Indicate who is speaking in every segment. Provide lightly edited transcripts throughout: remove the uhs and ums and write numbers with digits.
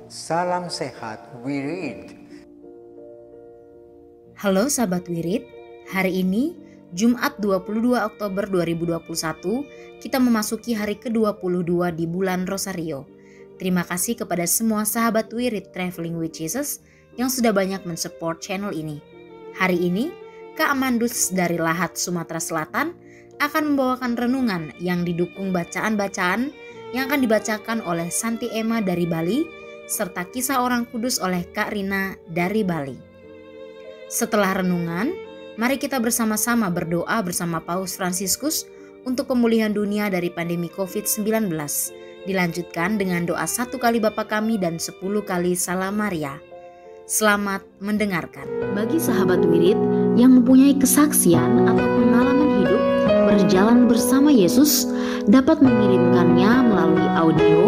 Speaker 1: Salam sehat, Wirid.
Speaker 2: Halo sahabat Wirid, hari ini Jumat 22 Oktober 2021 kita memasuki hari ke-22 di bulan Rosario. Terima kasih kepada semua sahabat Wirid Traveling with Jesus yang sudah banyak mensupport channel ini. Hari ini Kak Amandus dari Lahat, Sumatera Selatan akan membawakan renungan yang didukung bacaan-bacaan yang akan dibacakan oleh Santi Emma dari Bali serta kisah orang kudus oleh Kak Rina dari Bali. Setelah renungan, mari kita bersama-sama berdoa bersama Paus Fransiskus untuk pemulihan dunia dari pandemi COVID-19. Dilanjutkan dengan doa 1 kali Bapa Kami dan 10 kali Salam Maria. Selamat mendengarkan. Bagi sahabat Wirid yang mempunyai kesaksian atau pengalaman hidup berjalan bersama Yesus, dapat mengirimkannya melalui audio,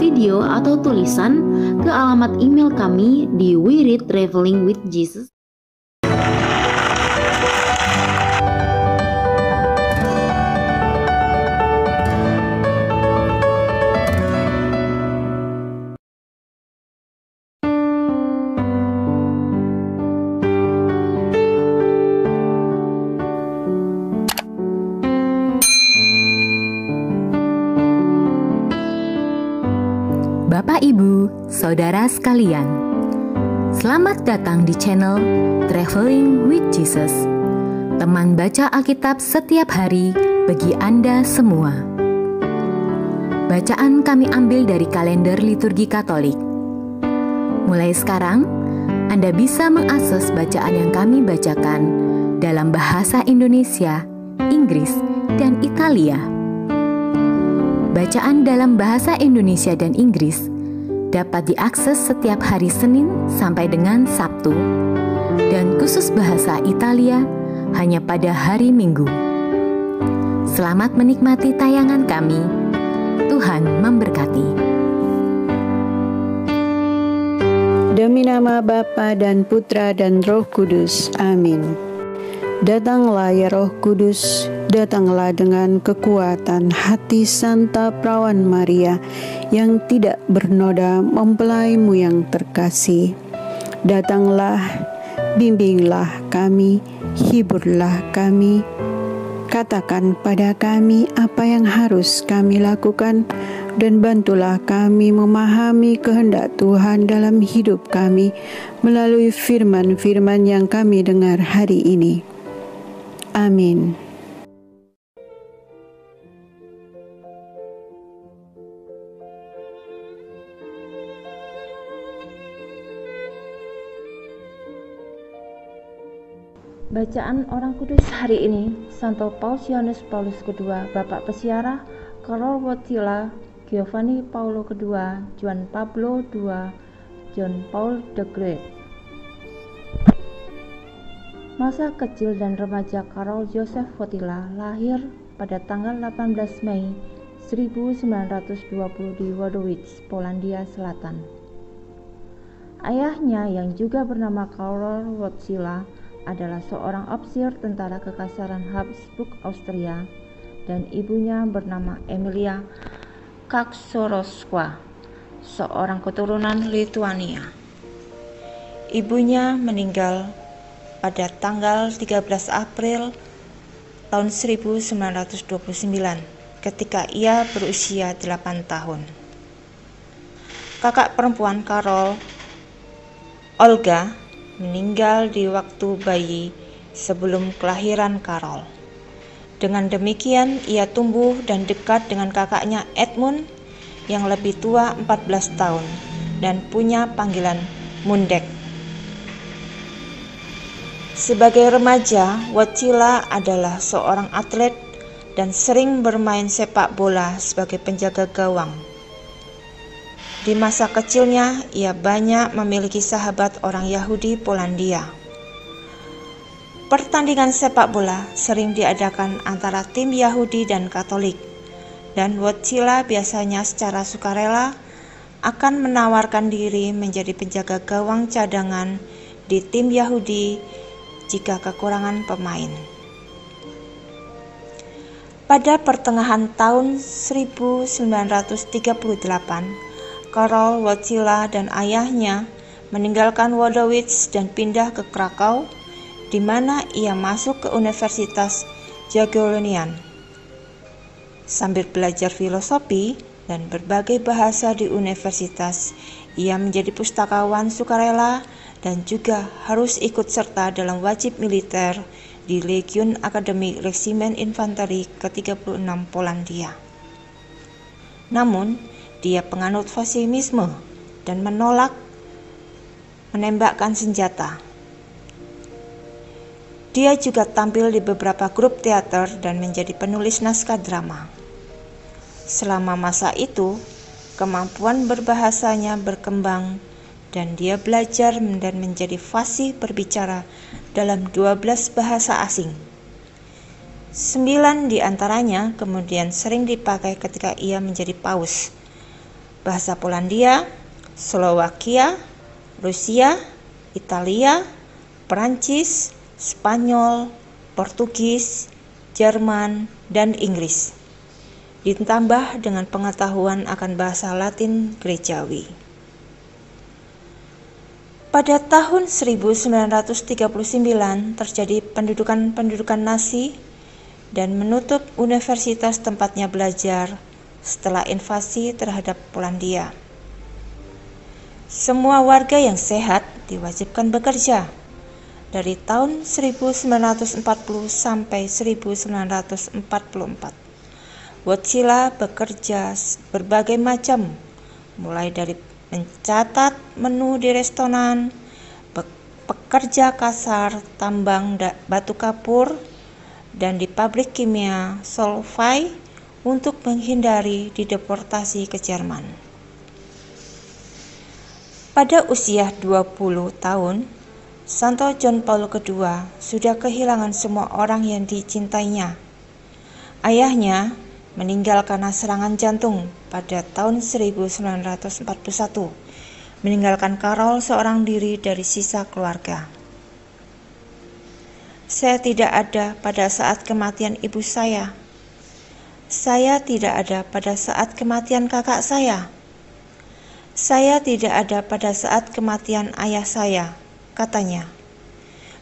Speaker 2: video, atau tulisan ke alamat email kami di Wirid Traveling with Jesus.
Speaker 3: Bapak, Ibu, Saudara sekalian, selamat datang di channel Traveling with Jesus, teman baca Alkitab setiap hari bagi Anda semua. Bacaan kami ambil dari kalender liturgi Katolik. Mulai sekarang, Anda bisa mengakses bacaan yang kami bacakan dalam bahasa Indonesia, Inggris, dan Italia. Bacaan dalam bahasa Indonesia dan Inggris dapat diakses setiap hari Senin sampai dengan Sabtu, dan khusus bahasa Italia hanya pada hari Minggu. Selamat menikmati tayangan kami. Tuhan memberkati.
Speaker 4: Demi nama Bapa dan Putra dan Roh Kudus. Amin. Datanglah ya Roh Kudus, datanglah dengan kekuatan hati Santa Perawan Maria yang tidak bernoda mempelaimu yang terkasih. Datanglah, bimbinglah kami, hiburlah kami, katakan pada kami apa yang harus kami lakukan, dan bantulah kami memahami kehendak Tuhan dalam hidup kami melalui firman-firman yang kami dengar hari ini. Amin.
Speaker 5: Bacaan Orang Kudus hari ini, Santo Paus Yohanes Paulus II, Bapak Pesiarah, Karol Wojtyla, Giovanni Paulo II, Juan Pablo II, John Paul the Great. Masa kecil dan remaja Karol Joseph Wojtyla lahir pada tanggal 18 Mei 1920 di Wadowice, Polandia Selatan. Ayahnya yang juga bernama Karol Wojtyla adalah seorang ofisir tentara kekaisaran Habsburg Austria, dan ibunya bernama Emilia Kaczorowska, seorang keturunan Lituania. Ibunya meninggal pada tanggal 13 April tahun 1929 ketika ia berusia 8 tahun. Kakak perempuan Karol, Olga, meninggal di waktu bayi sebelum kelahiran Karol. Dengan demikian ia tumbuh dan dekat dengan kakaknya Edmund yang lebih tua 14 tahun dan punya panggilan Mundek. Sebagai remaja, Wojtyla adalah seorang atlet dan sering bermain sepak bola sebagai penjaga gawang. Di masa kecilnya, ia banyak memiliki sahabat orang Yahudi Polandia. Pertandingan sepak bola sering diadakan antara tim Yahudi dan Katolik, dan Wojtyla biasanya secara sukarela akan menawarkan diri menjadi penjaga gawang cadangan di tim Yahudi jika kekurangan pemain. Pada pertengahan tahun 1938, Karol Wojtyla dan ayahnya meninggalkan Wadowice dan pindah ke Krakow, di mana ia masuk ke Universitas Jagiellonian. Sambil belajar filosofi dan berbagai bahasa di universitas, ia menjadi pustakawan sukarela dan juga harus ikut serta dalam wajib militer di Legion Akademik Regimen Infanteri ke-36 Polandia. Namun, dia penganut fasimisme dan menolak menembakkan senjata. Dia juga tampil di beberapa grup teater dan menjadi penulis naskah drama. Selama masa itu, kemampuan berbahasanya berkembang dan dia belajar dan menjadi fasih berbicara dalam 12 bahasa asing. 9 di antaranya kemudian sering dipakai ketika ia menjadi paus. Bahasa Polandia, Slowakia, Rusia, Italia, Perancis, Spanyol, Portugis, Jerman, dan Inggris. Ditambah dengan pengetahuan akan bahasa Latin Gerejawi. Pada tahun 1939 terjadi pendudukan Nazi dan menutup universitas tempatnya belajar setelah invasi terhadap Polandia. Semua warga yang sehat diwajibkan bekerja. Dari tahun 1940 sampai 1944. Wojtyla bekerja berbagai macam, mulai dari mencatat menu di restoran, pekerja kasar, tambang batu kapur, dan di pabrik kimia Solvay untuk menghindari dideportasi ke Jerman. Pada usia 20 tahun, Santo John Paul II sudah kehilangan semua orang yang dicintainya. Ayahnya meninggal karena serangan jantung pada tahun 1941, meninggalkan Karol seorang diri dari sisa keluarga. Saya tidak ada pada saat kematian ibu saya. Saya tidak ada pada saat kematian kakak saya. Saya tidak ada pada saat kematian ayah saya, katanya,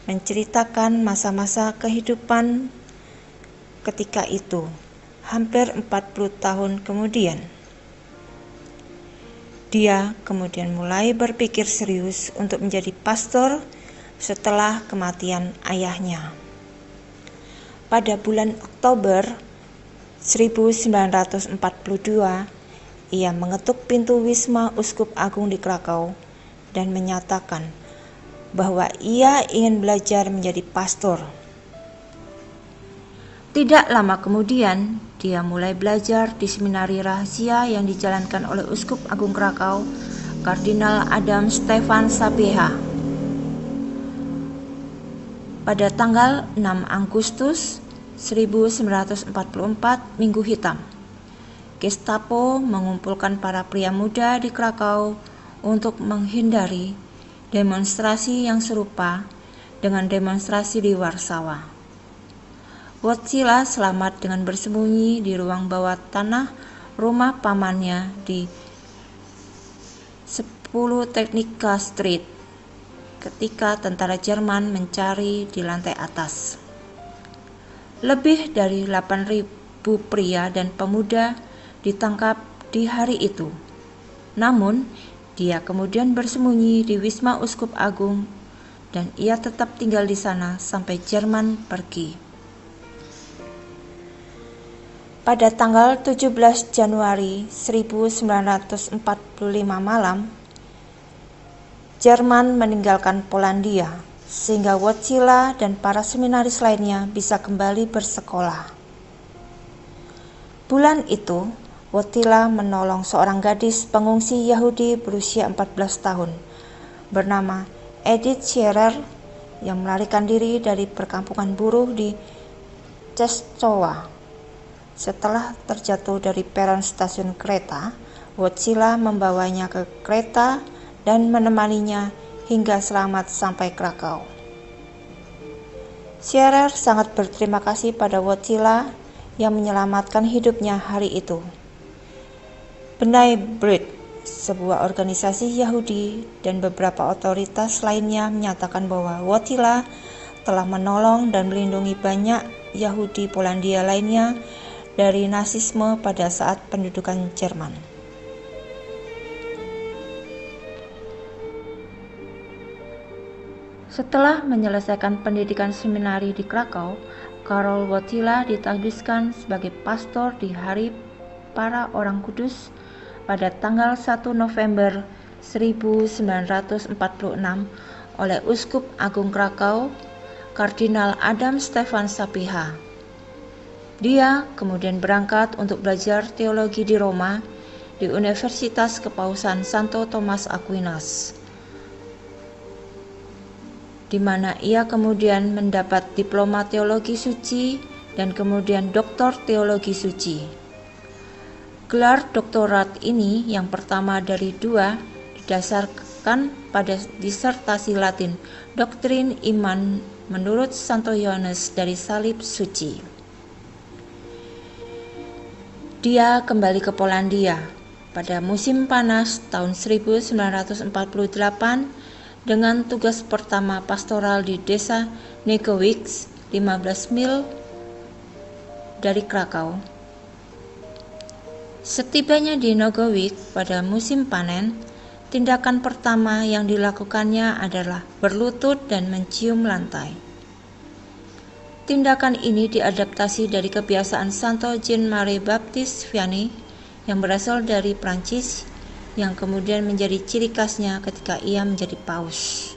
Speaker 5: menceritakan masa-masa kehidupan ketika itu, hampir 40 tahun kemudian. Dia kemudian mulai berpikir serius untuk menjadi pastor setelah kematian ayahnya. Pada bulan Oktober 1942, ia mengetuk pintu Wisma Uskup Agung di Krakow dan menyatakan bahwa ia ingin belajar menjadi pastor. Tidak lama kemudian, dia mulai belajar di seminari rahasia yang dijalankan oleh Uskup Agung Krakow, Kardinal Adam Stefan Sapieha. Pada tanggal 6 Agustus 1944, Minggu Hitam, Gestapo mengumpulkan para pria muda di Krakow untuk menghindari demonstrasi yang serupa dengan demonstrasi di Warsawa. Wojtyla selamat dengan bersembunyi di ruang bawah tanah rumah pamannya di 10 Technica Street ketika tentara Jerman mencari di lantai atas. Lebih dari 8.000 pria dan pemuda ditangkap di hari itu. Namun, dia kemudian bersembunyi di Wisma Uskup Agung dan ia tetap tinggal di sana sampai Jerman pergi. Pada tanggal 17 Januari 1945 malam, Jerman meninggalkan Polandia, sehingga Wojtyla dan para seminaris lainnya bisa kembali bersekolah. Bulan itu, Wojtyla menolong seorang gadis pengungsi Yahudi berusia 14 tahun, bernama Edith Scherer, yang melarikan diri dari perkampungan buruh di Czestochowa. Setelah terjatuh dari peron stasiun kereta, Wojtyla membawanya ke kereta dan menemaninya hingga selamat sampai Krakow. Scherer sangat berterima kasih pada Wojtyla yang menyelamatkan hidupnya hari itu. Benai Brut sebuah organisasi Yahudi dan beberapa otoritas lainnya menyatakan bahwa Wojtyła telah menolong dan melindungi banyak Yahudi Polandia lainnya dari Nazisme pada saat pendudukan Jerman. Setelah menyelesaikan pendidikan seminari di Krakow, Karol Wojtyła ditakdiskan sebagai pastor di Hari Para Orang Kudus pada tanggal 1 November 1946 oleh Uskup Agung Krakow, Kardinal Adam Stefan Sapieha. Dia kemudian berangkat untuk belajar teologi di Roma di Universitas Kepausan Santo Thomas Aquinas, di mana ia kemudian mendapat diploma teologi suci dan kemudian doktor teologi suci. Gelar doktorat ini yang pertama dari dua didasarkan pada disertasi Latin Doktrin Iman menurut Santo Yohanes dari Salib Suci. Dia kembali ke Polandia pada musim panas tahun 1948 dengan tugas pertama pastoral di desa Negowice, 15 mil dari Krakow. Setibanya di Negowice pada musim panen, tindakan pertama yang dilakukannya adalah berlutut dan mencium lantai. Tindakan ini diadaptasi dari kebiasaan Santo Jean-Marie Baptiste Vianney yang berasal dari Prancis, yang kemudian menjadi ciri khasnya ketika ia menjadi paus.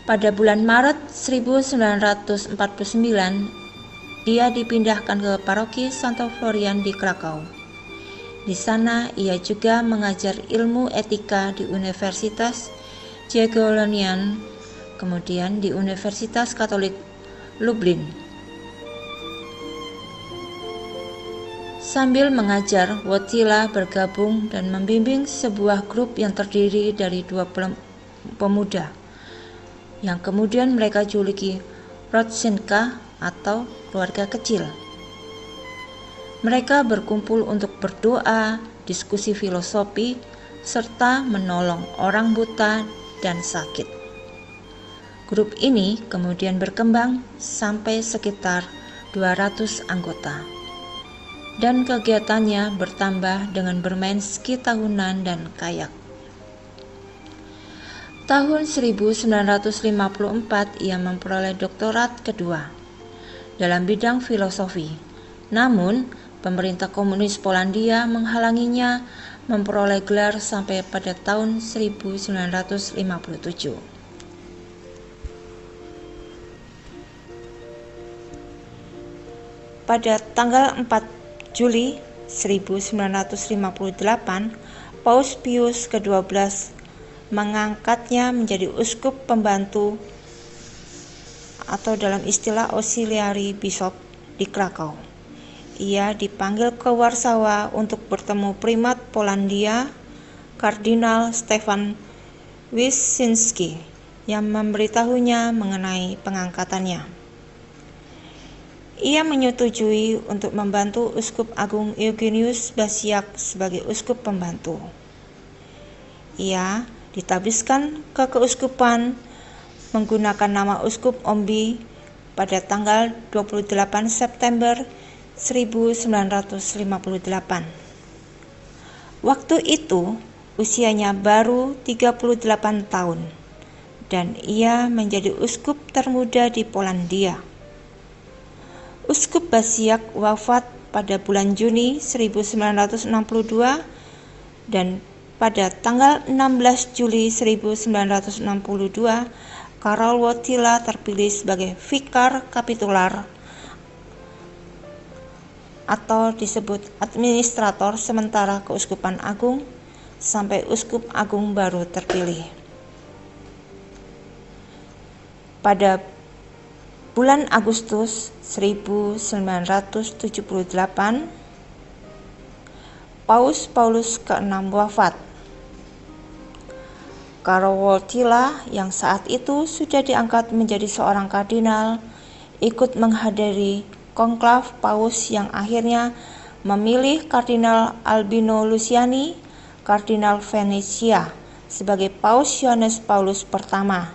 Speaker 5: Pada bulan Maret 1949, ia dipindahkan ke paroki Santo Florian di Krakow. Di sana ia juga mengajar ilmu etika di Universitas Jagiellonian, kemudian di Universitas Katolik Lublin. Sambil mengajar, Wojtyła bergabung dan membimbing sebuah grup yang terdiri dari 2 pemuda, yang kemudian mereka juluki Rodzinka atau keluarga kecil. Mereka berkumpul untuk berdoa, diskusi filosofi, serta menolong orang buta dan sakit. Grup ini kemudian berkembang sampai sekitar 200 anggota. Dan kegiatannya bertambah dengan bermain ski tahunan dan kayak. Tahun 1954 ia memperoleh doktorat kedua dalam bidang filosofi. Namun, pemerintah komunis Polandia menghalanginya memperoleh gelar sampai pada tahun 1957. Pada tanggal 4 Juli 1958, Paus Pius ke-12 mengangkatnya menjadi uskup pembantu atau dalam istilah auxiliary bishop di Krakow. Ia dipanggil ke Warsawa untuk bertemu primat Polandia, Kardinal Stefan Wyszynski, yang memberitahunya mengenai pengangkatannya. Ia menyetujui untuk membantu Uskup Agung Eugenius Basiak sebagai uskup pembantu. Ia ditabiskan ke keuskupan menggunakan nama Uskup Ombi pada tanggal 28 September 1958. Waktu itu usianya baru 38 tahun dan ia menjadi uskup termuda di Polandia. Uskup Basiak wafat pada bulan Juni 1962 dan pada tanggal 16 Juli 1962 Karol Wojtyła terpilih sebagai vikar kapitular atau disebut administrator sementara Keuskupan Agung sampai Uskup Agung baru terpilih. Pada bulan Agustus 1978, Paus Paulus ke-6 wafat. Karol Wojtyła yang saat itu sudah diangkat menjadi seorang kardinal ikut menghadiri konklav Paus yang akhirnya memilih Kardinal Albino Luciani, Kardinal Venetia, sebagai Paus Yohanes Paulus pertama.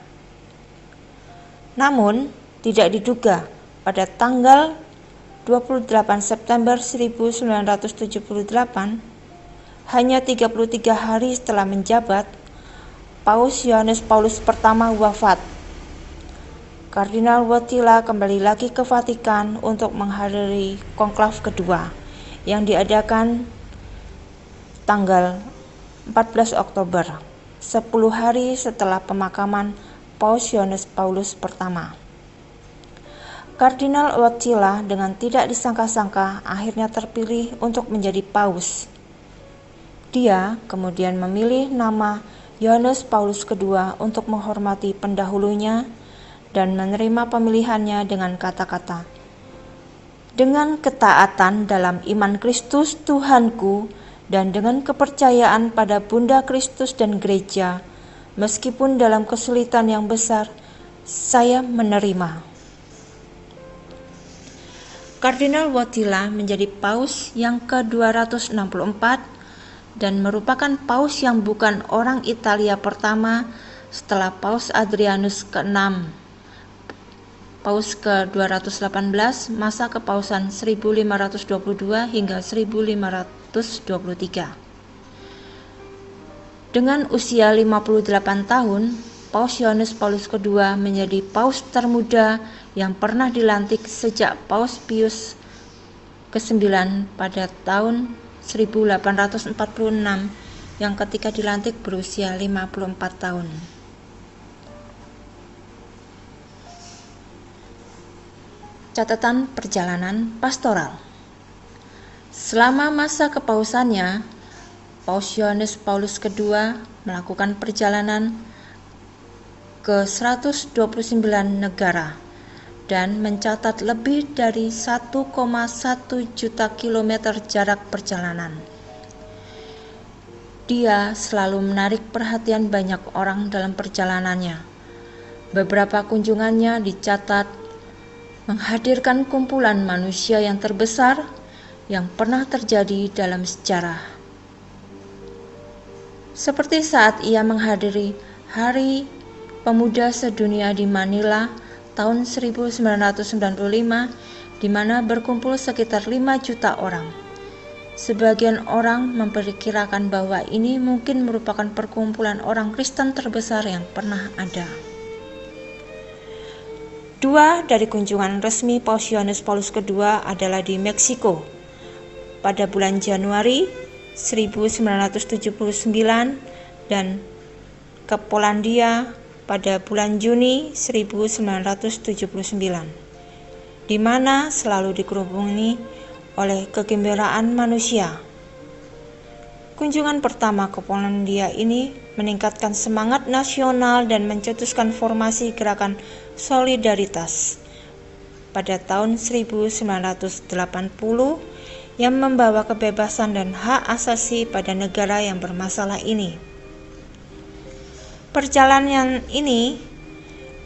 Speaker 5: Namun, tidak diduga pada tanggal 28 September 1978, hanya 33 hari setelah menjabat, Paus Yohanes Paulus pertama wafat. Kardinal Wojtyla kembali lagi ke Vatikan untuk menghadiri konklav kedua yang diadakan tanggal 14 Oktober, 10 hari setelah pemakaman Paus Yohanes Paulus pertama. Kardinal Wojtyla dengan tidak disangka-sangka akhirnya terpilih untuk menjadi paus. Dia kemudian memilih nama Yohanes Paulus II untuk menghormati pendahulunya dan menerima pemilihannya dengan kata-kata, "Dengan ketaatan dalam iman Kristus Tuhanku dan dengan kepercayaan pada Bunda Kristus dan Gereja, meskipun dalam kesulitan yang besar, saya menerima." Kardinal Wojtyla menjadi paus yang ke-264 dan merupakan paus yang bukan orang Italia pertama setelah Paus Adrianus ke-6. Paus ke-218 masa kepausan 1522 hingga 1523. Dengan usia 58 tahun, Paus Yohanes Paulus II menjadi paus termuda yang pernah dilantik sejak Paus Pius ke-9 pada tahun 1846 yang ketika dilantik berusia 54 tahun. Catatan perjalanan pastoral. Selama masa kepausannya, Paus Yohanes Paulus II melakukan perjalanan ke 129 negara dan mencatat lebih dari 1,1 juta kilometer jarak perjalanan. Dia selalu menarik perhatian banyak orang dalam perjalanannya. Beberapa kunjungannya dicatat menghadirkan kumpulan manusia yang terbesar yang pernah terjadi dalam sejarah. Seperti saat ia menghadiri Hari Pemuda Sedunia di Manila tahun 1995, di mana berkumpul sekitar 5 juta orang. Sebagian orang memperkirakan bahwa ini mungkin merupakan perkumpulan orang Kristen terbesar yang pernah ada. Dua dari kunjungan resmi Paus Yohanes Paulus II adalah di Meksiko pada bulan Januari 1979 dan ke Polandia pada bulan Juni 1979, di mana selalu dikerubungi oleh kegembiraan manusia. Kunjungan pertama ke Polandia ini meningkatkan semangat nasional dan mencetuskan formasi gerakan solidaritas pada tahun 1980 yang membawa kebebasan dan hak asasi pada negara yang bermasalah ini. Perjalanan ini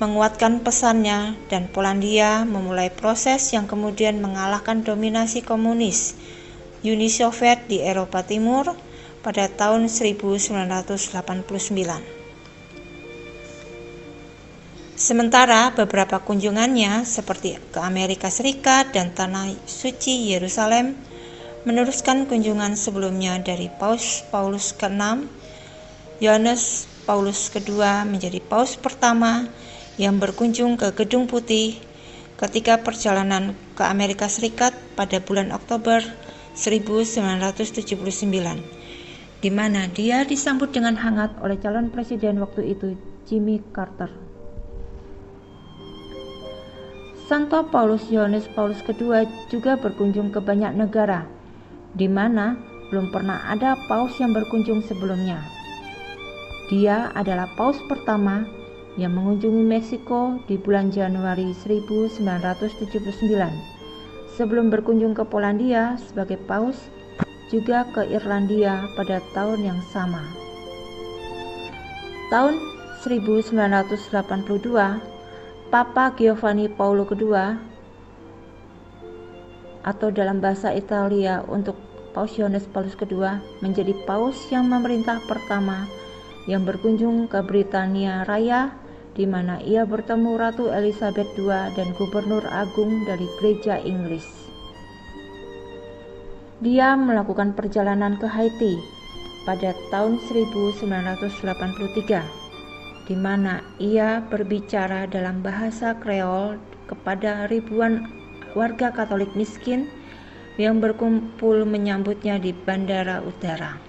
Speaker 5: menguatkan pesannya dan Polandia memulai proses yang kemudian mengalahkan dominasi komunis Uni Soviet di Eropa Timur pada tahun 1989. Sementara beberapa kunjungannya seperti ke Amerika Serikat dan Tanah Suci Yerusalem meneruskan kunjungan sebelumnya dari Paus Paulus ke-6, Yohanes Paulus II menjadi paus pertama yang berkunjung ke Gedung Putih ketika perjalanan ke Amerika Serikat pada bulan Oktober 1979. Di mana dia disambut dengan hangat oleh calon presiden waktu itu, Jimmy Carter. Santo Paulus Yohanes Paulus II juga berkunjung ke banyak negara, di mana belum pernah ada paus yang berkunjung sebelumnya. Dia adalah paus pertama yang mengunjungi Meksiko di bulan Januari 1979, sebelum berkunjung ke Polandia sebagai paus, juga ke Irlandia pada tahun yang sama. Tahun 1982, Papa Giovanni Paul II atau dalam bahasa Italia untuk Paus Yohanes Paulus II menjadi paus yang memerintah pertama yang berkunjung ke Britania Raya, di mana ia bertemu Ratu Elizabeth II dan Gubernur Agung dari Gereja Inggris. Dia melakukan perjalanan ke Haiti pada tahun 1983, di mana ia berbicara dalam bahasa Kreol kepada ribuan warga Katolik miskin yang berkumpul menyambutnya di bandara udara.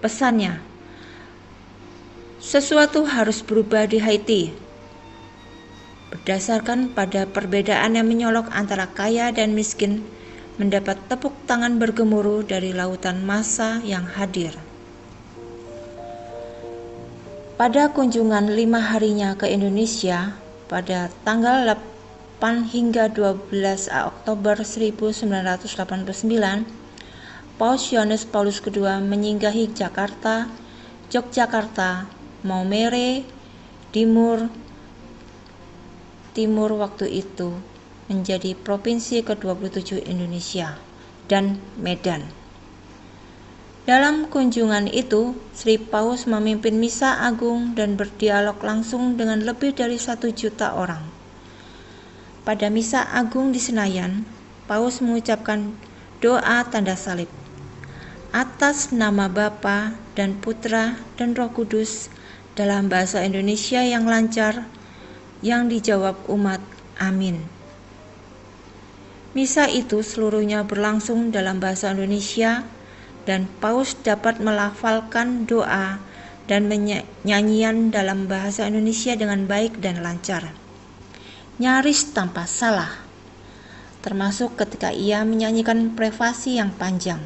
Speaker 5: Pesannya, sesuatu harus berubah di Haiti. Berdasarkan pada perbedaan yang menyolok antara kaya dan miskin, mendapat tepuk tangan bergemuruh dari lautan massa yang hadir. Pada kunjungan 5 harinya ke Indonesia pada tanggal 8 hingga 12 Oktober 1989, Paus Yohanes Paulus II menyinggahi Jakarta, Yogyakarta, Maumere, Timur waktu itu menjadi provinsi ke-27 Indonesia, dan Medan. Dalam kunjungan itu, Sri Paus memimpin misa agung dan berdialog langsung dengan lebih dari 1 juta orang. Pada misa agung di Senayan, Paus mengucapkan doa tanda salib. Atas nama Bapa dan Putra dan Roh Kudus dalam bahasa Indonesia yang lancar, yang dijawab umat, amin. Misa itu seluruhnya berlangsung dalam bahasa Indonesia dan Paus dapat melafalkan doa dan nyanyian dalam bahasa Indonesia dengan baik dan lancar, nyaris tanpa salah, termasuk ketika ia menyanyikan prefasi yang panjang.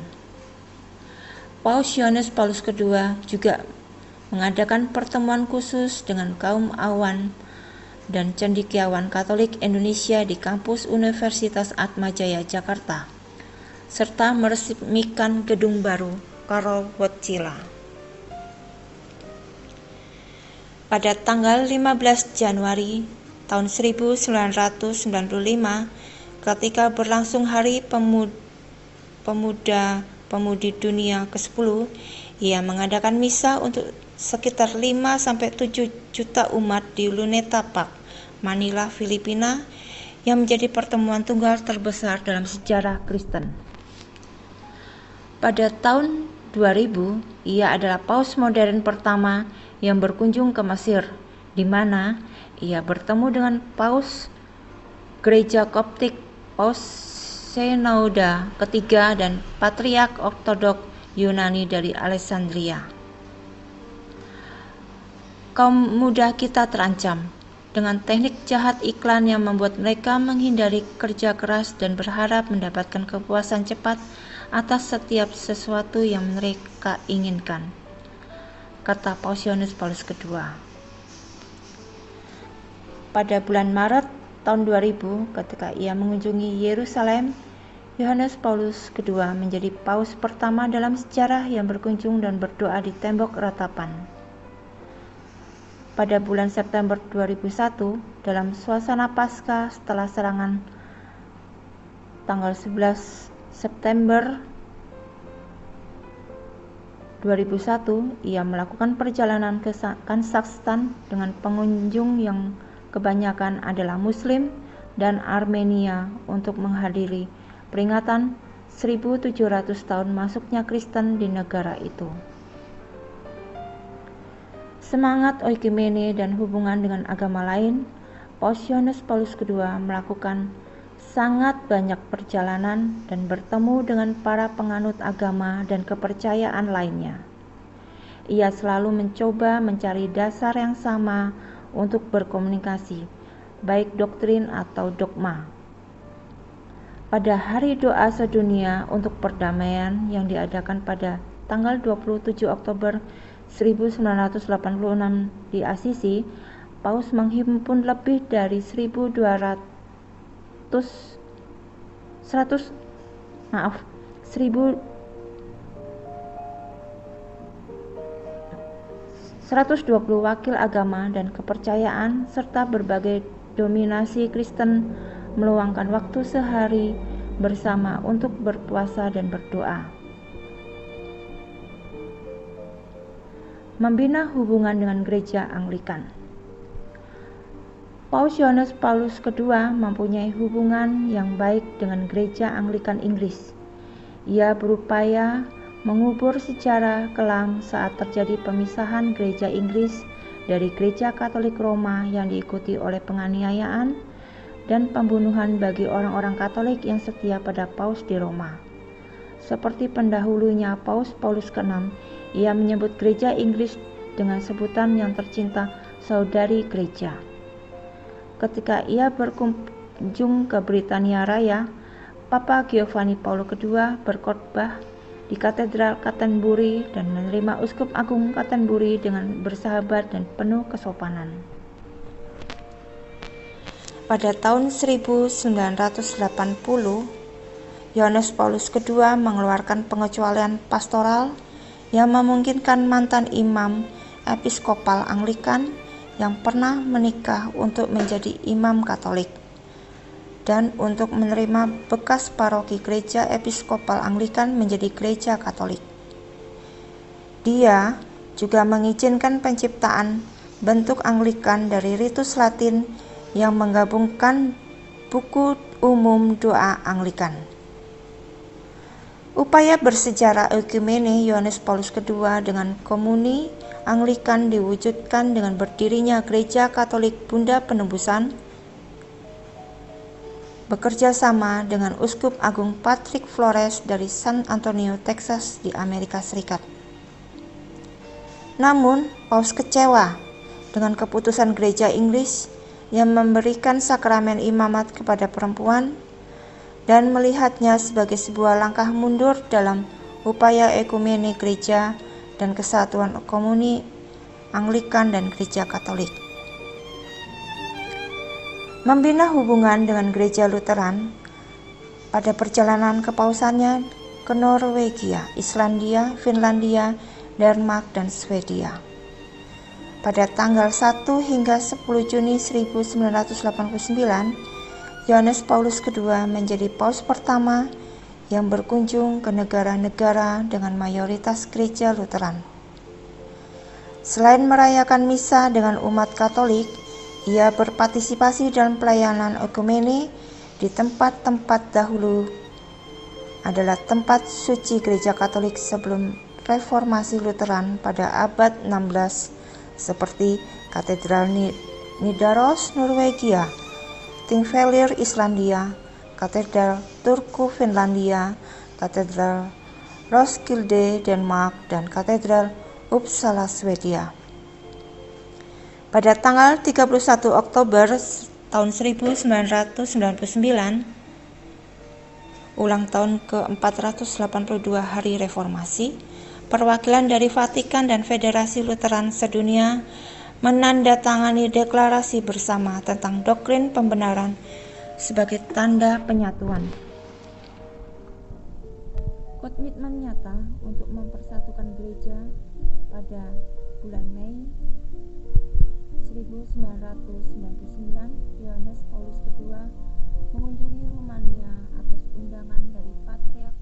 Speaker 5: Paus Yohanes Paulus II juga mengadakan pertemuan khusus dengan kaum awan dan cendekiawan Katolik Indonesia di kampus Universitas Atmajaya Jakarta, serta meresmikan gedung baru Karol Wojtyla. Pada tanggal 15 Januari tahun 1995, ketika berlangsung Hari Pemuda-Pemudi Dunia ke-10, ia mengadakan misa untuk sekitar 5-7 juta umat di Luneta Park, Manila, Filipina, yang menjadi pertemuan tunggal terbesar dalam sejarah Kristen. Pada tahun 2000, ia adalah paus modern pertama yang berkunjung ke Mesir, di mana ia bertemu dengan Paus Gereja Koptik, Paus Synode ketiga, dan Patriark Ortodok Yunani dari Alexandria. Kaum muda kita terancam dengan teknik jahat iklan yang membuat mereka menghindari kerja keras dan berharap mendapatkan kepuasan cepat atas setiap sesuatu yang mereka inginkan, kata Paus Yohanes Paulus II. Pada bulan Maret tahun 2000, ketika ia mengunjungi Yerusalem, Yohanes Paulus II menjadi paus pertama dalam sejarah yang berkunjung dan berdoa di tembok ratapan. Pada bulan September 2001, dalam suasana Paskah setelah serangan tanggal 11 September 2001, ia melakukan perjalanan ke Kazakhstan dengan pengunjung yang kebanyakan adalah Muslim dan Armenia untuk menghadiri peringatan 1700 tahun masuknya Kristen di negara itu. Semangat oikumene dan hubungan dengan agama lain, Paus Yohanes Paulus II melakukan sangat banyak perjalanan dan bertemu dengan para penganut agama dan kepercayaan lainnya. Ia selalu mencoba mencari dasar yang sama untuk berkomunikasi, baik doktrin atau dogma. Pada Hari Doa Sedunia untuk Perdamaian yang diadakan pada tanggal 27 Oktober 1986 di Assisi, Paus menghimpun lebih dari 1.220 wakil agama dan kepercayaan serta berbagai dominasi Kristen meluangkan waktu sehari bersama untuk berpuasa dan berdoa. Membina hubungan dengan gereja Anglikan. Paus Yohanes Paulus II mempunyai hubungan yang baik dengan gereja Anglikan Inggris. Ia berupaya mengubur secara kelam saat terjadi pemisahan gereja Inggris dari gereja Katolik Roma yang diikuti oleh penganiayaan dan pembunuhan bagi orang-orang Katolik yang setia pada Paus di Roma. Seperti pendahulunya Paus Paulus VI, ia menyebut gereja Inggris dengan sebutan yang tercinta saudari gereja. Ketika ia berkunjung ke Britania Raya, Papa Giovanni Paul II berkhotbah di Katedral Canterbury dan menerima Uskup Agung Canterbury dengan bersahabat dan penuh kesopanan. Pada tahun 1980, Yohanes Paulus II mengeluarkan pengecualian pastoral yang memungkinkan mantan imam episkopal Anglikan yang pernah menikah untuk menjadi imam Katolik dan untuk menerima bekas paroki gereja episkopal Anglikan menjadi gereja Katolik. Dia juga mengizinkan penciptaan bentuk Anglikan dari ritus Latin yang menggabungkan buku umum doa Anglikan. Upaya bersejarah ekumene Yohanes Paulus II dengan komuni Anglikan diwujudkan dengan berdirinya Gereja Katolik Bunda Penebusan, bekerja sama dengan Uskup Agung Patrick Flores dari San Antonio, Texas di Amerika Serikat. Namun, Paus kecewa dengan keputusan Gereja Inggris yang memberikan sakramen imamat kepada perempuan dan melihatnya sebagai sebuah langkah mundur dalam upaya ekumene gereja dan kesatuan komuni Anglikan dan Gereja Katolik. Membina hubungan dengan Gereja Lutheran pada perjalanan kepausannya ke Norwegia, Islandia, Finlandia, Denmark, dan Swedia. Pada tanggal 1 hingga 10 Juni 1989, Yohanes Paulus II menjadi paus pertama yang berkunjung ke negara-negara dengan mayoritas gereja Lutheran. Selain merayakan misa dengan umat Katolik, ia berpartisipasi dalam pelayanan ekumene di tempat-tempat dahulu adalah tempat suci gereja Katolik sebelum reformasi Lutheran pada abad 16 seperti Katedral Nidaros, Norwegia, Thingvellir, Islandia, Katedral Turku, Finlandia, Katedral Roskilde, Denmark, dan Katedral Uppsala, Swedia. Pada tanggal 31 Oktober tahun 1999, ulang tahun ke-482 Hari Reformasi, perwakilan dari Vatikan dan Federasi Lutheran Sedunia menandatangani deklarasi bersama tentang doktrin pembenaran sebagai tanda penyatuan. Komitmen nyata untuk mempersatukan gereja pada bulan Mei 1999, Yohanes Paulus II mengunjungi Rumania atas undangan dari Patriark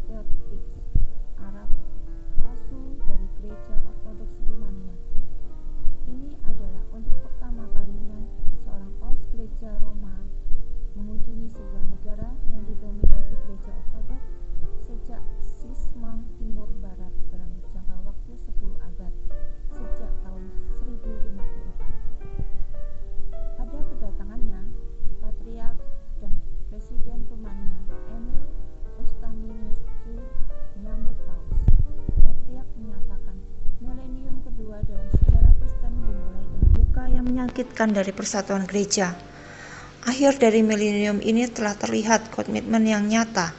Speaker 5: Theodosius Arab palsu dari Gereja Ortodoks Rumania. Ini adalah untuk pertama kalinya seorang paus gereja Roma mengunjungi sebuah negara yang didominasi gereja Ortodoks sejak Sisma Timur Barat dalam jangka waktu 10 abad, sejak tahun 1054. Pada kedatangannya, Patriark dan Presiden Rumania Emil Ostaminescu menyambut paus. Patriark menyatakan milenium kedua dalam sejarah Kristen dimulai dengan duka yang menyakitkan dari persatuan gereja. Akhir dari milenium ini telah terlihat komitmen yang nyata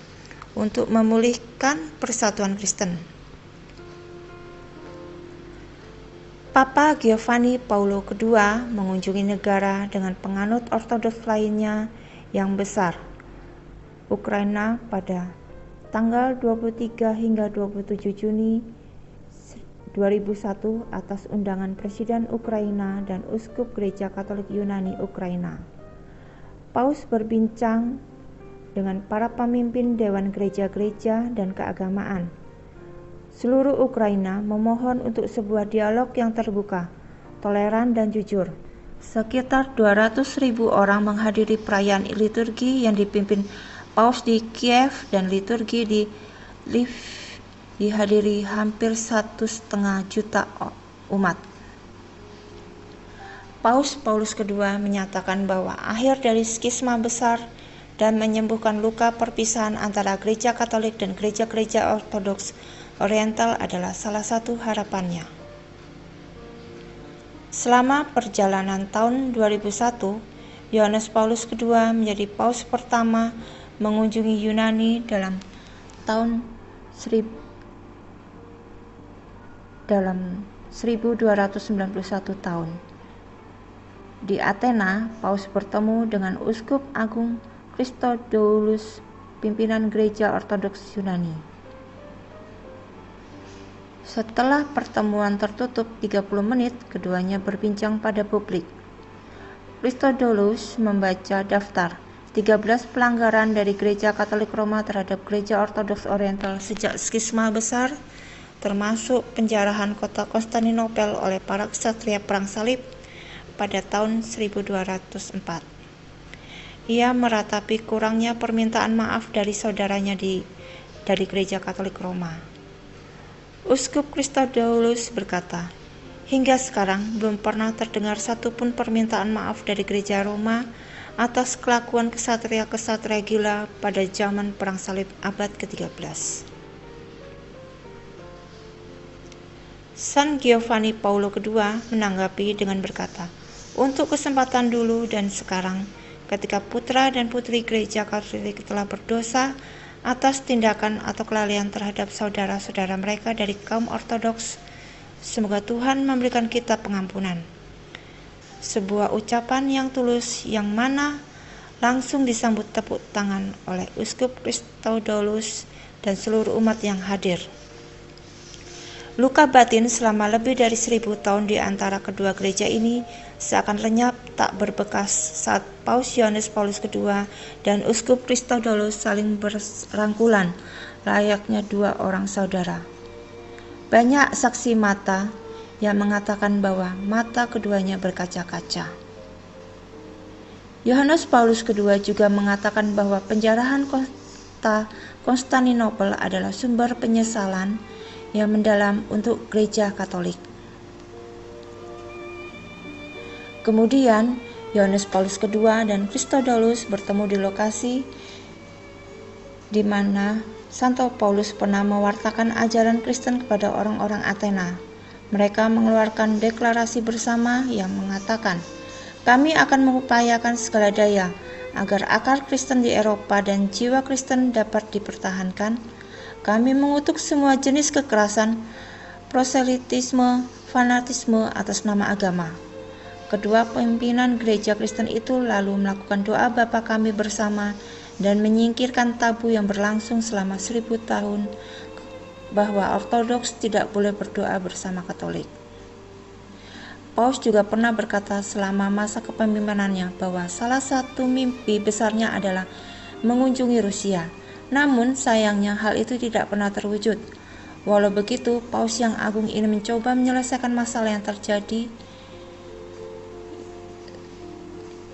Speaker 5: untuk memulihkan persatuan Kristen. Papa Giovanni Paul II mengunjungi negara dengan penganut Ortodoks lainnya yang besar, Ukraina, pada tanggal 23 hingga 27 Juni 2001 atas undangan Presiden Ukraina dan Uskup Gereja Katolik Yunani Ukraina. Paus berbincang dengan para pemimpin dewan gereja-gereja dan keagamaan. Seluruh Ukraina memohon untuk sebuah dialog yang terbuka, toleran dan jujur. Sekitar 200.000 orang menghadiri perayaan liturgi yang dipimpin Paus di Kiev, dan liturgi di Lviv dihadiri hampir 1,5 juta umat. Paus Paulus II menyatakan bahwa akhir dari skisma besar dan menyembuhkan luka perpisahan antara gereja Katolik dan gereja-gereja Ortodoks Oriental adalah salah satu harapannya. Selama perjalanan tahun 2001, Yohanes Paulus II menjadi paus pertama mengunjungi Yunani dalam tahun 1291 tahun. Di Athena, Paus bertemu dengan Uskup Agung Christodoulus, pimpinan gereja Ortodoks Yunani. Setelah pertemuan tertutup 30 menit, keduanya berbincang pada publik. Christodoulus membaca daftar 13 pelanggaran dari Gereja Katolik Roma terhadap Gereja Ortodoks Oriental sejak skisma besar, termasuk penjarahan kota Konstantinopel oleh para ksatria perang salib pada tahun 1204. Ia meratapi kurangnya permintaan maaf dari saudaranya dari Gereja Katolik Roma. Uskup Christodoulus berkata, hingga sekarang belum pernah terdengar satupun permintaan maaf dari Gereja Roma atas kelakuan ksatria-ksatria gila pada zaman perang salib abad ke-13. San Giovanni Paulo II menanggapi dengan berkata, untuk kesempatan dulu dan sekarang, ketika putra dan putri gereja Katolik telah berdosa atas tindakan atau kelalaian terhadap saudara-saudara mereka dari kaum Ortodoks, semoga Tuhan memberikan kita pengampunan. Sebuah ucapan yang tulus yang mana langsung disambut tepuk tangan oleh Uskup Christodoulus dan seluruh umat yang hadir. Luka batin selama lebih dari 1000 tahun di antara kedua gereja ini seakan lenyap tak berbekas saat Paus Yohanes Paulus II dan Uskup Christodoulus saling berangkulan layaknya dua orang saudara. Banyak saksi mata yang mengatakan bahwa mata keduanya berkaca-kaca. Yohanes Paulus II juga mengatakan bahwa penjarahan kota Konstantinopel adalah sumber penyesalan yang mendalam untuk gereja Katolik. Kemudian, Yohanes Paulus II dan Christodoulus bertemu di lokasi di mana Santo Paulus pernah mewartakan ajaran Kristen kepada orang-orang Athena. Mereka mengeluarkan deklarasi bersama yang mengatakan, kami akan mengupayakan segala daya agar akar Kristen di Eropa dan jiwa Kristen dapat dipertahankan. Kami mengutuk semua jenis kekerasan, proselitisme, fanatisme atas nama agama. Kedua pimpinan gereja Kristen itu lalu melakukan doa Bapa kami bersama dan menyingkirkan tabu yang berlangsung selama 1000 tahun bahwa Ortodoks tidak boleh berdoa bersama Katolik. Paus juga pernah berkata selama masa kepemimpinannya bahwa salah satu mimpi besarnya adalah mengunjungi Rusia. Namun sayangnya hal itu tidak pernah terwujud. Walau begitu, Paus yang agung ini mencoba menyelesaikan masalah yang terjadi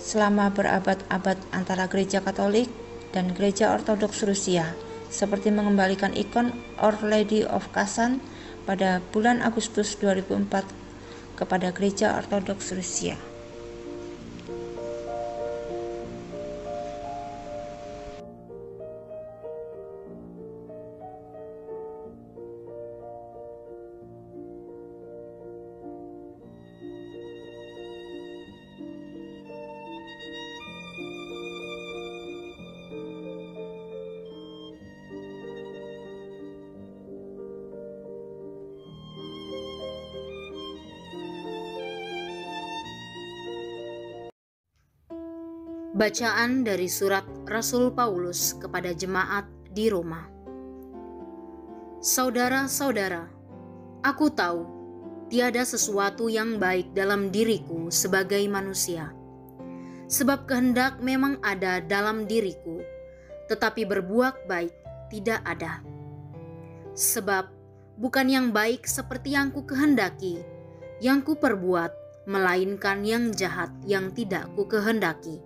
Speaker 5: selama berabad-abad antara gereja Katolik dan gereja Ortodoks Rusia, seperti mengembalikan ikon Our Lady of Kazan pada bulan Agustus 2004 kepada gereja Ortodoks Rusia.
Speaker 2: Bacaan dari surat Rasul Paulus kepada jemaat di Roma. Saudara-saudara, aku tahu tiada sesuatu yang baik dalam diriku sebagai manusia. Sebab kehendak memang ada dalam diriku, tetapi berbuat baik tidak ada. Sebab bukan yang baik seperti yang ku kehendaki, yang ku perbuat, melainkan yang jahat yang tidak ku kehendaki.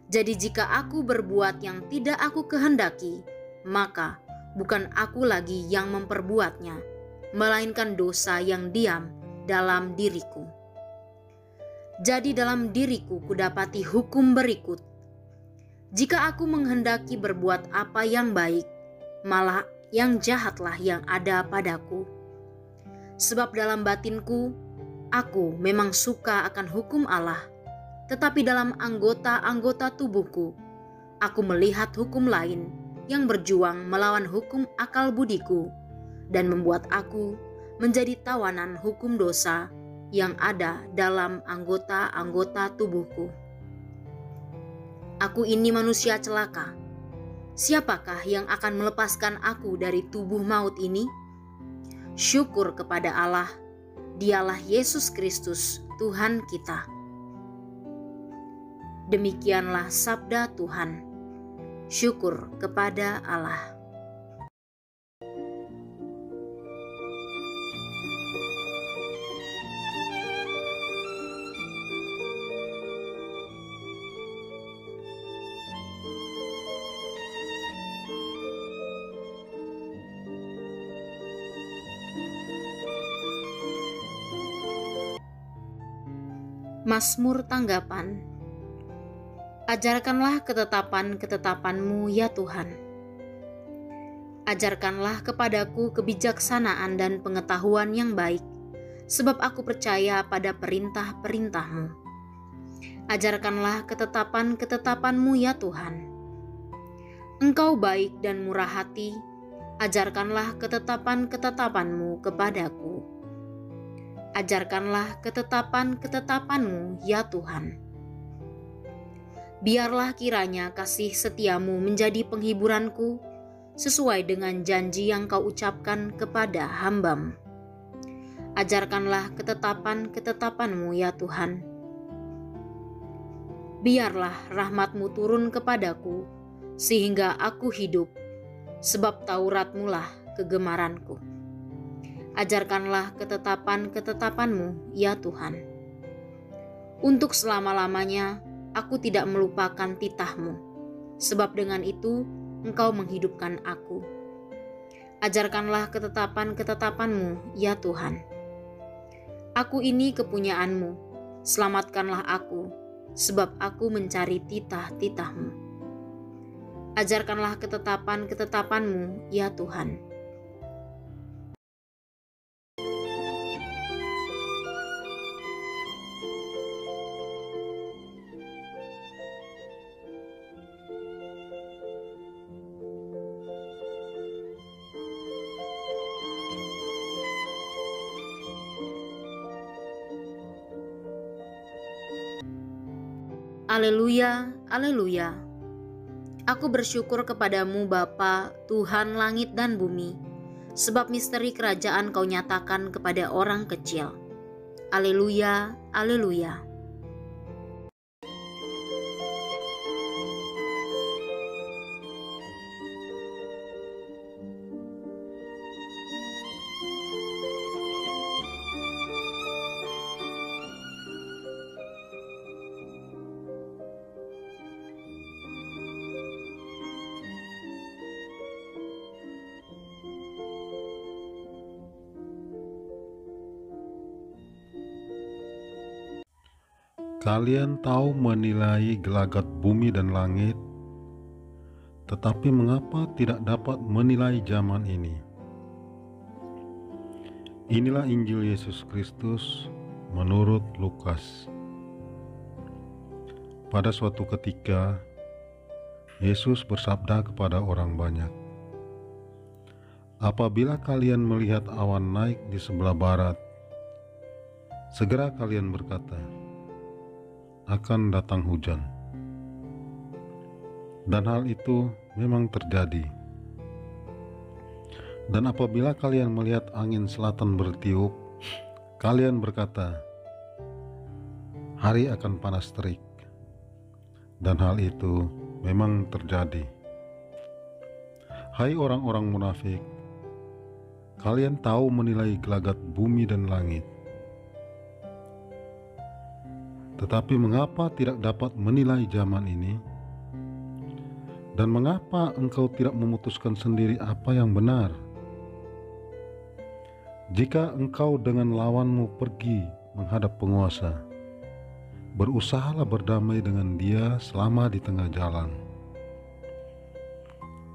Speaker 2: Jadi jika aku berbuat yang tidak aku kehendaki, maka bukan aku lagi yang memperbuatnya, melainkan dosa yang diam dalam diriku. Jadi dalam diriku kudapati hukum berikut. Jika aku menghendaki berbuat apa yang baik, malah yang jahatlah yang ada padaku. Sebab dalam batinku, aku memang suka akan hukum Allah, tetapi dalam anggota-anggota tubuhku, aku melihat hukum lain yang berjuang melawan hukum akal budiku dan membuat aku menjadi tawanan hukum dosa yang ada dalam anggota-anggota tubuhku. Aku ini manusia celaka. Siapakah yang akan melepaskan aku dari tubuh maut ini? Syukur kepada Allah, Dialah Yesus Kristus, Tuhan kita. Demikianlah sabda Tuhan. Syukur kepada Allah. Mazmur tanggapan. Ajarkanlah ketetapan-ketetapan-Mu ya Tuhan. Ajarkanlah kepadaku kebijaksanaan dan pengetahuan yang baik, sebab aku percaya pada perintah-perintah-Mu. Ajarkanlah ketetapan-ketetapan-Mu ya Tuhan. Engkau baik dan murah hati, ajarkanlah ketetapan-ketetapan-Mu kepadaku. Ajarkanlah ketetapan-ketetapan-Mu ya Tuhan. Biarlah kiranya kasih setiamu menjadi penghiburanku, sesuai dengan janji yang Kau ucapkan kepada hamba-Mu. Ajarkanlah ketetapan-ketetapan-Mu ya Tuhan. Biarlah rahmat-Mu turun kepadaku, sehingga aku hidup, sebab Taurat-Mu lah kegemaranku. Ajarkanlah ketetapan-ketetapan-Mu ya Tuhan. Untuk selama-lamanya aku tidak melupakan titah-Mu, sebab dengan itu Engkau menghidupkan aku. Ajarkanlah ketetapan-ketetapan-Mu ya Tuhan. Aku ini kepunyaan-Mu, selamatkanlah aku, sebab aku mencari titah-titah-Mu. Ajarkanlah ketetapan-ketetapan-Mu ya Tuhan. Aleluya, aleluya. Aku bersyukur kepadamu Bapa, Tuhan langit dan bumi, sebab misteri kerajaan Kau nyatakan kepada orang kecil. Aleluya, aleluya.
Speaker 6: Kalian tahu menilai gelagat bumi dan langit, tetapi mengapa tidak dapat menilai zaman ini? Inilah Injil Yesus Kristus menurut Lukas. Pada suatu ketika, Yesus bersabda kepada orang banyak, "Apabila kalian melihat awan naik di sebelah barat, segera kalian berkata, akan datang hujan." Dan hal itu memang terjadi. Dan apabila kalian melihat angin selatan bertiup, kalian berkata, hari akan panas terik. Dan hal itu memang terjadi. Hai orang-orang munafik, kalian tahu menilai gelagat bumi dan langit. Tetapi mengapa tidak dapat menilai zaman ini? Dan mengapa engkau tidak memutuskan sendiri apa yang benar? Jika engkau dengan lawanmu pergi menghadap penguasa, berusahalah berdamai dengan dia selama di tengah jalan.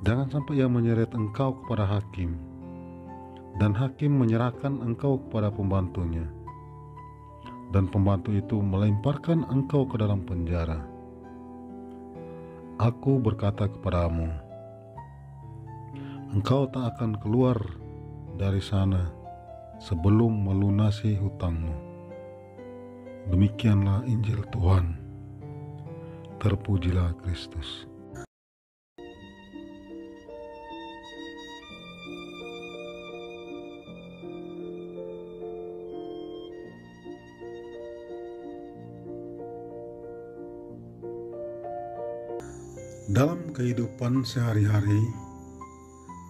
Speaker 6: Jangan sampai ia menyeret engkau kepada hakim, dan hakim menyerahkan engkau kepada pembantunya, dan pembantu itu melemparkan engkau ke dalam penjara. Aku berkata kepadamu, engkau tak akan keluar dari sana sebelum melunasi hutangmu. Demikianlah Injil Tuhan. Terpujilah Kristus. Dalam kehidupan sehari-hari,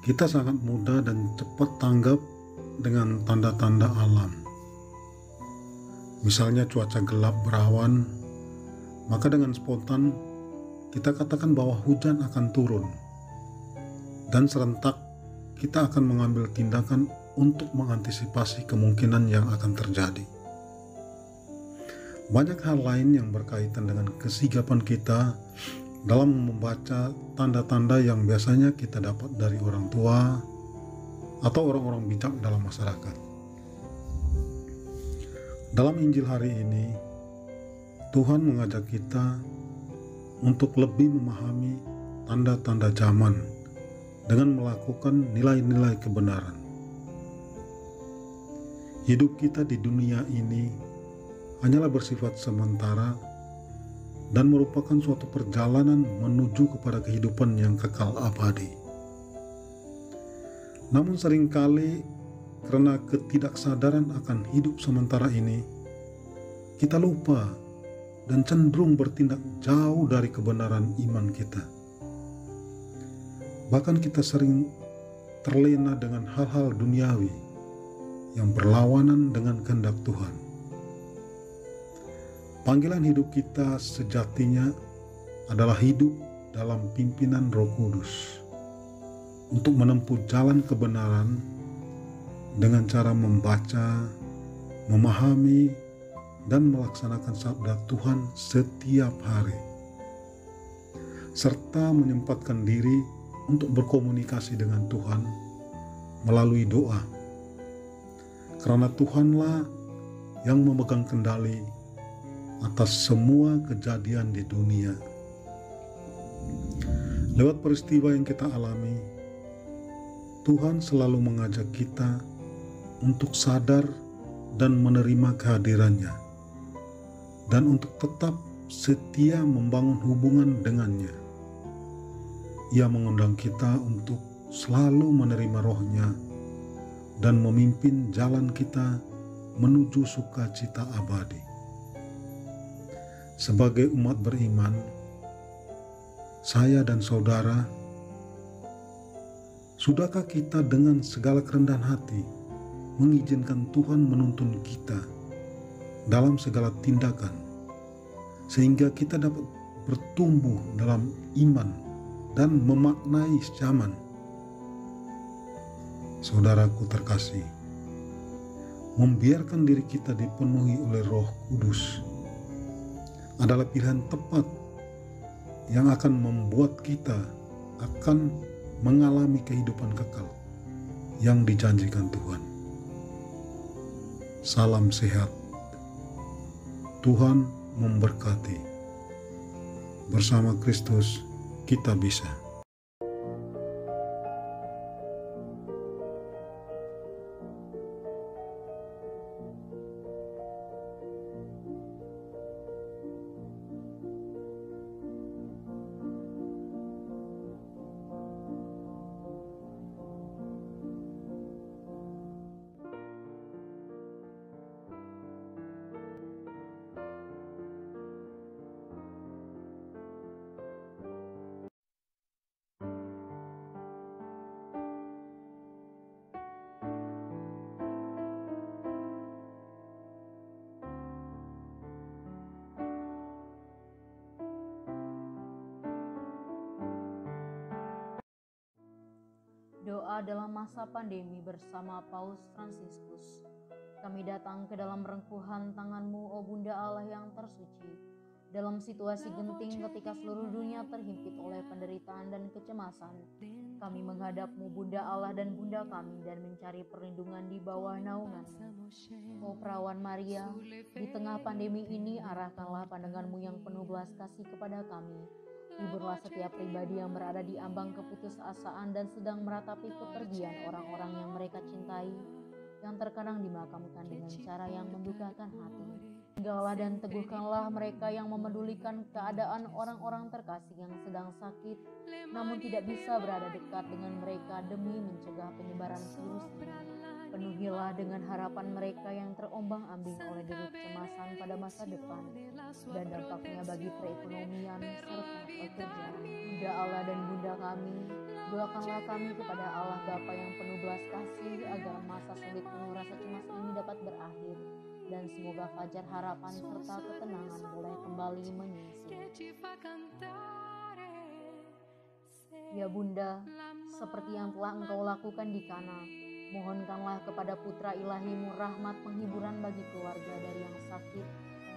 Speaker 6: kita sangat mudah dan cepat tanggap dengan tanda-tanda alam. Misalnya cuaca gelap berawan, maka dengan spontan kita katakan bahwa hujan akan turun, dan serentak kita akan mengambil tindakan untuk mengantisipasi kemungkinan yang akan terjadi. Banyak hal lain yang berkaitan dengan kesigapan kita dalam membaca tanda-tanda yang biasanya kita dapat dari orang tua atau orang-orang bijak dalam masyarakat. Dalam Injil hari ini, Tuhan mengajak kita untuk lebih memahami tanda-tanda zaman dengan melakukan nilai-nilai kebenaran. Hidup kita di dunia ini hanyalah bersifat sementara dan merupakan suatu perjalanan menuju kepada kehidupan yang kekal abadi. Namun seringkali karena ketidaksadaran akan hidup sementara ini, kita lupa dan cenderung bertindak jauh dari kebenaran iman kita. Bahkan kita sering terlena dengan hal-hal duniawi yang berlawanan dengan kehendak Tuhan. Panggilan hidup kita sejatinya adalah hidup dalam pimpinan Roh Kudus untuk menempuh jalan kebenaran dengan cara membaca, memahami, dan melaksanakan sabda Tuhan setiap hari, serta menyempatkan diri untuk berkomunikasi dengan Tuhan melalui doa, karena Tuhanlah yang memegang kendali atas semua kejadian di dunia. Lewat peristiwa yang kita alami, Tuhan selalu mengajak kita untuk sadar dan menerima kehadirannya, dan untuk tetap setia membangun hubungan dengannya. Ia mengundang kita untuk selalu menerima Roh-Nya dan memimpin jalan kita menuju sukacita abadi. Sebagai umat beriman, saya dan saudara, sudahkah kita dengan segala kerendahan hati mengizinkan Tuhan menuntun kita dalam segala tindakan, sehingga kita dapat bertumbuh dalam iman dan memaknai zaman? Saudaraku terkasih, membiarkan diri kita dipenuhi oleh Roh Kudus adalah pilihan tepat yang akan membuat kita akan mengalami kehidupan kekal yang dijanjikan Tuhan. Salam sehat. Tuhan memberkati. Bersama Kristus kita bisa.
Speaker 7: berdoa dalam masa pandemi bersama Paus Fransiskus. Kami datang ke dalam rengkuhan tangan-Mu, O Bunda Allah yang tersuci. Dalam situasi genting ketika seluruh dunia terhimpit oleh penderitaan dan kecemasan, kami menghadap-Mu, Bunda Allah dan Bunda kami, dan mencari perlindungan di bawah naungan-Mu. O Perawan Maria, di tengah pandemi ini arahkanlah pandangan-Mu yang penuh belas kasih kepada kami. Hiburlah setiap pribadi yang berada di ambang keputusasaan dan sedang meratapi kepergian orang-orang yang mereka cintai, yang terkadang dimakamkan dengan cara yang mendukakan hati. Tinggallah dan teguhkanlah mereka yang memedulikan keadaan orang-orang terkasih yang sedang sakit, namun tidak bisa berada dekat dengan mereka demi mencegah penyebaran virus ini. Penuhilah dengan harapan mereka yang terombang-ambing oleh deru kecemasan pada masa depan dan dampaknya bagi perekonomian serta pekerjaan. Bunda Allah dan Bunda kami, doakanlah kami kepada Allah Bapa yang penuh belas kasih agar masa sulit penuh rasa cemas ini dapat berakhir, dan semoga fajar harapan serta ketenangan boleh kembali menyusul. Ya Bunda, seperti yang telah Engkau lakukan di Kana, mohonkanlah kepada Putra Ilahi-Mu rahmat penghiburan bagi keluarga dari yang sakit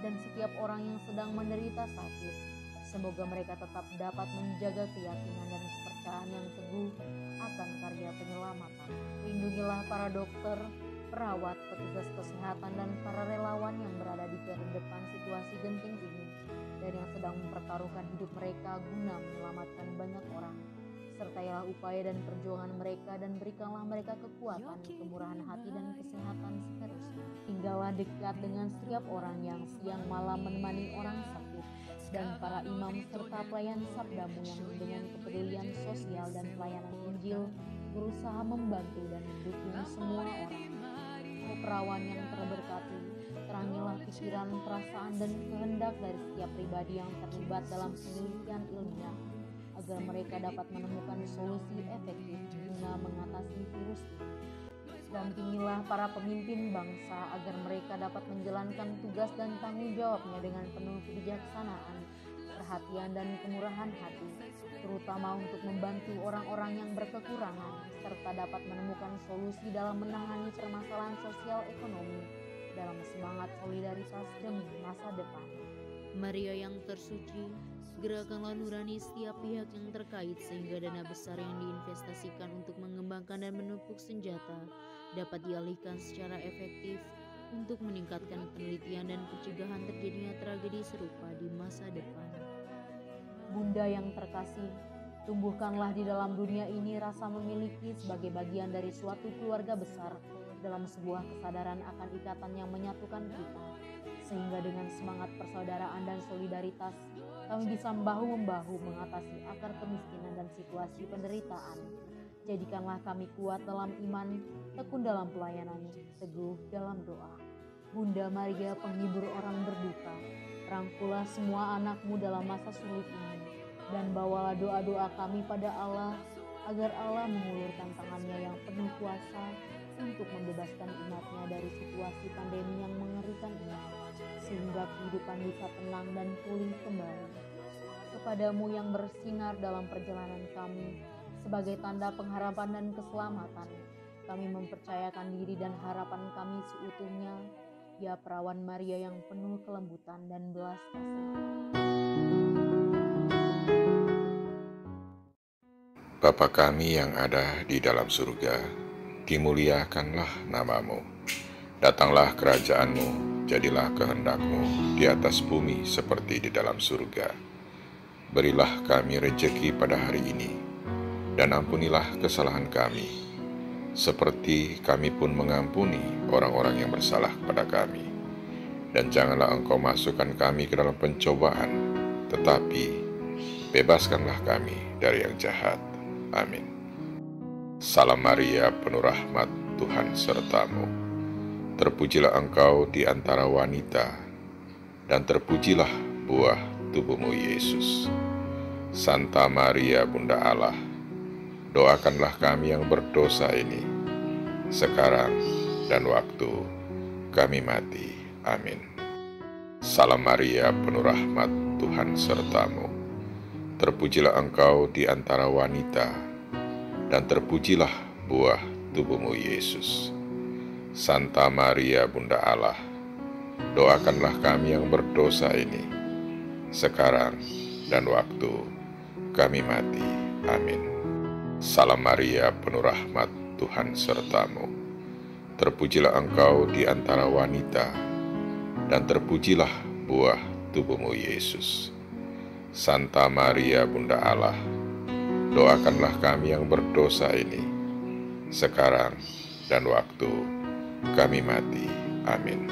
Speaker 7: dan setiap orang yang sedang menderita sakit. Semoga mereka tetap dapat menjaga keyakinan dan kepercayaan yang teguh akan karya penyelamatan. Lindungilah para dokter, perawat, petugas kesehatan, dan para relawan yang berada di garda depan situasi genting ini dan yang sedang mempertaruhkan hidup mereka guna menyelamatkan banyak orang. Sertailah upaya dan perjuangan mereka dan berikanlah mereka kekuatan, kemurahan hati, dan kesehatan seterusnya. Tinggallah dekat dengan setiap orang yang siang malam menemani orang sakit dan para imam serta pelayan sabda-Mu yang dengan kepedulian sosial dan pelayanan Injil berusaha membantu dan mendukung semua orang. O Perawan yang terberkati, terangilah pikiran, perasaan, dan kehendak dari setiap pribadi yang terlibat dalam penelitian ilmiah, agar mereka dapat menemukan solusi efektif guna mengatasi virus ini. Dampingilah para pemimpin bangsa agar mereka dapat menjalankan tugas dan tanggung jawabnya dengan penuh kebijaksanaan, perhatian, dan kemurahan hati, terutama untuk membantu orang-orang yang berkekurangan, serta dapat menemukan solusi dalam menangani permasalahan sosial ekonomi dalam semangat solidaritas demi masa depan.
Speaker 2: Maria yang tersuci, gerakanlah nurani setiap pihak yang terkait sehingga dana besar yang diinvestasikan untuk mengembangkan dan menumpuk senjata dapat dialihkan secara efektif untuk meningkatkan penelitian dan pencegahan terjadinya tragedi serupa di masa depan.
Speaker 7: Bunda yang terkasih, tumbuhkanlah di dalam dunia ini rasa memiliki sebagai bagian dari suatu keluarga besar dalam sebuah kesadaran akan ikatan yang menyatukan kita, sehingga dengan semangat persaudaraan dan solidaritas kami bisa bahu-membahu mengatasi akar kemiskinan dan situasi penderitaan. Jadikanlah kami kuat dalam iman, tekun dalam pelayanan, teguh dalam doa. Bunda Maria, penghibur orang berduka, rangkulah semua anak-Mu dalam masa sulit ini, dan bawalah doa-doa kami pada Allah, agar Allah mengulurkan tangannya yang penuh kuasa untuk membebaskan umat-Nya dari situasi pandemi yang mengerikan ini, sehingga kehidupan bisa tenang dan pulih kembali. Kepadamu yang bersinar dalam perjalanan kami, sebagai tanda pengharapan dan keselamatan, kami mempercayakan diri dan harapan kami seutuhnya, ya Perawan Maria yang penuh kelembutan dan belas kasih.
Speaker 8: Bapa kami yang ada di dalam surga, dimuliakanlah nama-Mu. Datanglah kerajaan-Mu, jadilah kehendak-Mu di atas bumi seperti di dalam surga. Berilah kami rejeki pada hari ini, dan ampunilah kesalahan kami, seperti kami pun mengampuni orang-orang yang bersalah kepada kami. Dan janganlah Engkau masukkan kami ke dalam pencobaan, tetapi bebaskanlah kami dari yang jahat. Amin. Salam Maria, penuh rahmat, Tuhan serta-Mu. Terpujilah Engkau di antara wanita, dan terpujilah buah tubuh-Mu, Yesus. Santa Maria, Bunda Allah, doakanlah kami yang berdosa ini, sekarang dan waktu kami mati. Amin. Salam Maria, penuh rahmat, Tuhan serta-Mu. Terpujilah Engkau di antara wanita, dan terpujilah buah tubuhmu Yesus. Santa Maria Bunda Allah, doakanlah kami yang berdosa ini, sekarang dan waktu kami mati. Amin. Salam Maria, penuh rahmat, Tuhan sertamu. Terpujilah engkau di antara wanita, dan terpujilah buah tubuhmu Yesus. Santa Maria Bunda Allah, doakanlah kami yang berdosa ini, sekarang dan waktu kami mati. Amin.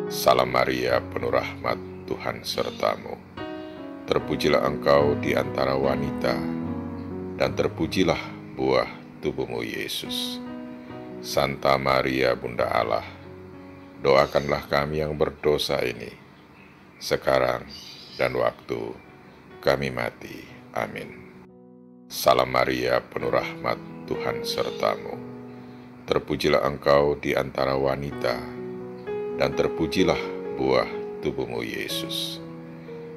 Speaker 8: Salam Maria, penuh rahmat, Tuhan sertamu. Terpujilah engkau di antara wanita, dan terpujilah buah tubuhmu Yesus. Santa Maria Bunda Allah, doakanlah kami yang berdosa ini, sekarang dan waktu kami mati. Amin. Salam Maria, penuh rahmat, Tuhan sertamu. Terpujilah engkau di antara wanita, dan terpujilah buah tubuhmu Yesus.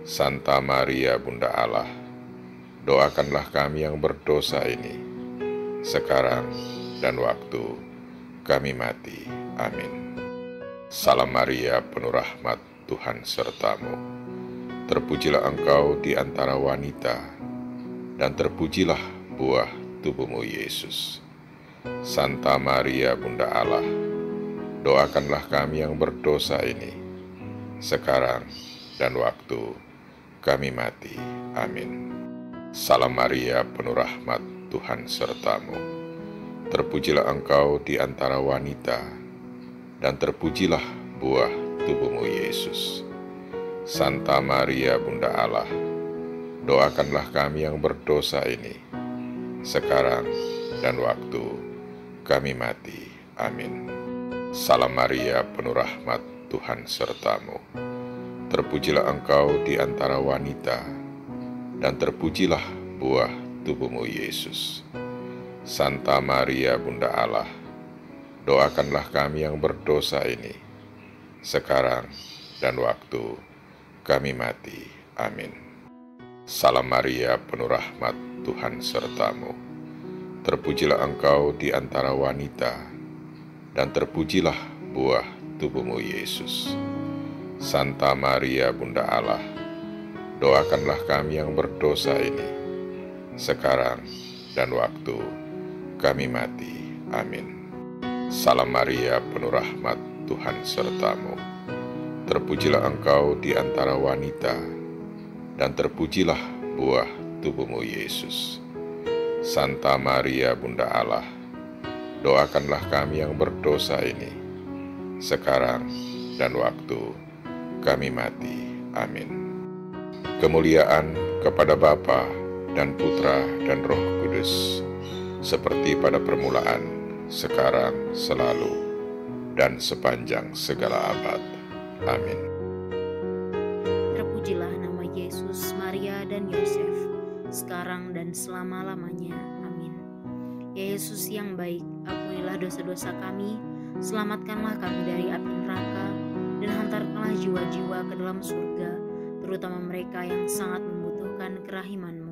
Speaker 8: Santa Maria Bunda Allah, doakanlah kami yang berdosa ini, sekarang dan waktu kami mati. Amin. Salam Maria, penuh rahmat, Tuhan sertamu. Terpujilah engkau di antara wanita, dan terpujilah buah tubuhmu Yesus. Santa Maria Bunda Allah, doakanlah kami yang berdosa ini, sekarang dan waktu kami mati. Amin. Salam Maria, penuh rahmat, Tuhan sertamu. Terpujilah engkau di antara wanita, dan terpujilah buah tubuhmu Yesus. Santa Maria Bunda Allah, doakanlah kami yang berdosa ini, sekarang dan waktu kami mati. Amin. Salam Maria, penuh rahmat, Tuhan sertamu. Terpujilah engkau di antara wanita, dan terpujilah buah tubuhmu Yesus. Santa Maria Bunda Allah, doakanlah kami yang berdosa ini, sekarang dan waktu kami mati. Amin. Salam Maria, penuh rahmat, Tuhan sertamu. Terpujilah engkau di antara wanita, dan terpujilah buah tubuhmu Yesus. Santa Maria Bunda Allah, doakanlah kami yang berdosa ini, sekarang dan waktu kami mati. Amin. Salam Maria, penuh rahmat, Tuhan sertamu. Terpujilah engkau di antara wanita, dan terpujilah buah tubuhmu Yesus. Santa Maria Bunda Allah, doakanlah kami yang berdosa ini, sekarang dan waktu kami mati. Amin. Kemuliaan kepada Bapa dan Putra dan Roh Kudus, seperti pada permulaan, sekarang, selalu, dan sepanjang segala abad. Amin.
Speaker 2: Terpujilah nama Yesus, Maria, dan Yosef, sekarang dan selama-lamanya. Amin. Ya Yesus yang baik, ampunilah dosa-dosa kami, selamatkanlah kami dari api neraka, dan hantarkanlah jiwa-jiwa ke dalam surga, terutama mereka yang sangat membutuhkan kerahiman-Mu.